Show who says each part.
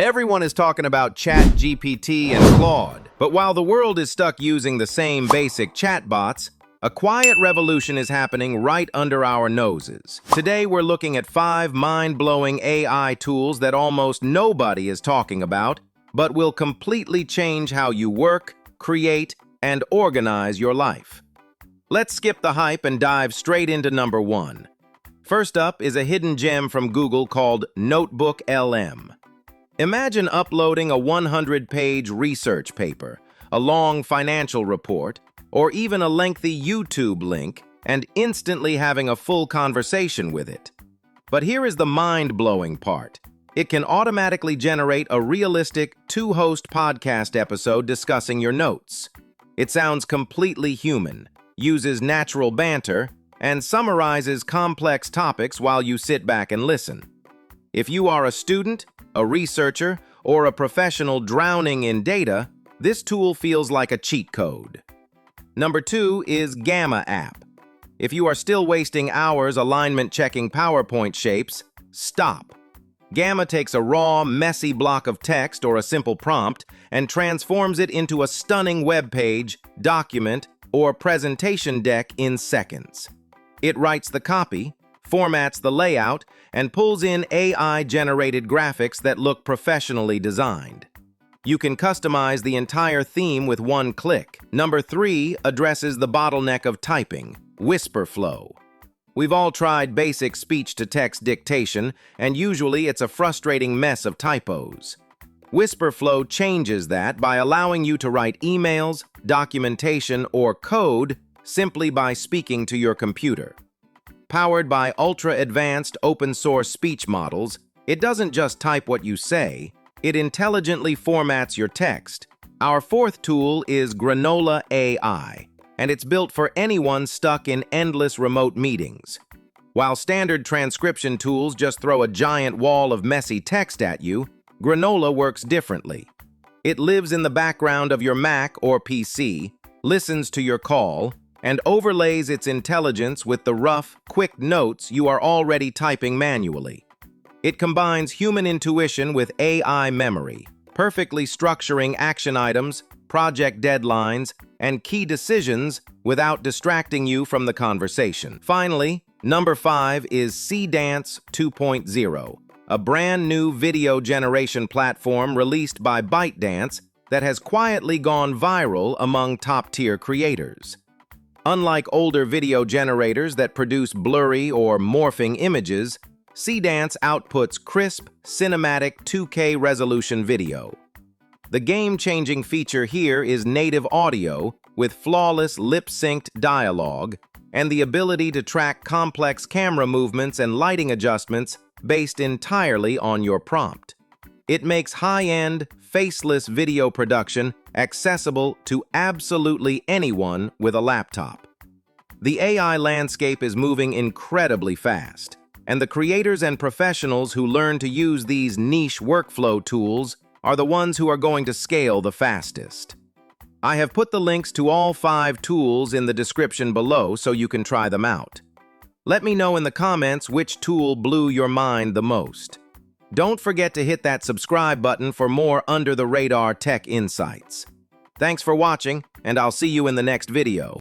Speaker 1: Everyone is talking about ChatGPT and Claude, but while the world is stuck using the same basic chatbots, a quiet revolution is happening right under our noses. Today, we're looking at 5 mind-blowing AI tools that almost nobody is talking about, but will completely change how you work, create, and organize your life. Let's skip the hype and dive straight into number 1. First up is a hidden gem from Google called NotebookLM. Imagine uploading a 100-page research paper, a long financial report, or even a lengthy YouTube link, and instantly having a full conversation with it. But here is the mind-blowing part. It can automatically generate a realistic 2-host podcast episode discussing your notes. It sounds completely human, uses natural banter, and summarizes complex topics while you sit back and listen. If you are a student, a researcher, or a professional drowning in data, this tool feels like a cheat code. Number 2 is Gamma app. If you are still wasting hours alignment-checking PowerPoint shapes, stop. Gamma takes a raw, messy block of text or a simple prompt and transforms it into a stunning web page, document, or presentation deck in seconds. It writes the copy, formats the layout, and pulls in AI-generated graphics that look professionally designed. You can customize the entire theme with one click. Number 3 addresses the bottleneck of typing, whisper flow. We've all tried basic speech-to-text dictation, and usually it's a frustrating mess of typos. Whisperflow changes that by allowing you to write emails, documentation, or code simply by speaking to your computer. Powered by ultra-advanced open-source speech models, it doesn't just type what you say, it intelligently formats your text. Our 4th tool is Granola AI, and it's built for anyone stuck in endless remote meetings. While standard transcription tools just throw a giant wall of messy text at you, Granola works differently. It lives in the background of your Mac or PC, listens to your call, and overlays its intelligence with the rough, quick notes you are already typing manually. It combines human intuition with AI memory, perfectly structuring action items, project deadlines, and key decisions without distracting you from the conversation. Finally, number 5 is Seedance 2.0, a brand new video generation platform released by ByteDance that has quietly gone viral among top-tier creators. Unlike older video generators that produce blurry or morphing images, Seedance outputs crisp, cinematic 2K resolution video. The game-changing feature here is native audio with flawless lip-synced dialogue and the ability to track complex camera movements and lighting adjustments based entirely on your prompt. It makes high-end, faceless video production accessible to absolutely anyone with a laptop. The AI landscape is moving incredibly fast, and the creators and professionals who learn to use these niche workflow tools are the ones who are going to scale the fastest. I have put the links to all 5 tools in the description below so you can try them out. Let me know in the comments which tool blew your mind the most. Don't forget to hit that subscribe button for more under-the-radar tech insights. Thanks for watching, and I'll see you in the next video.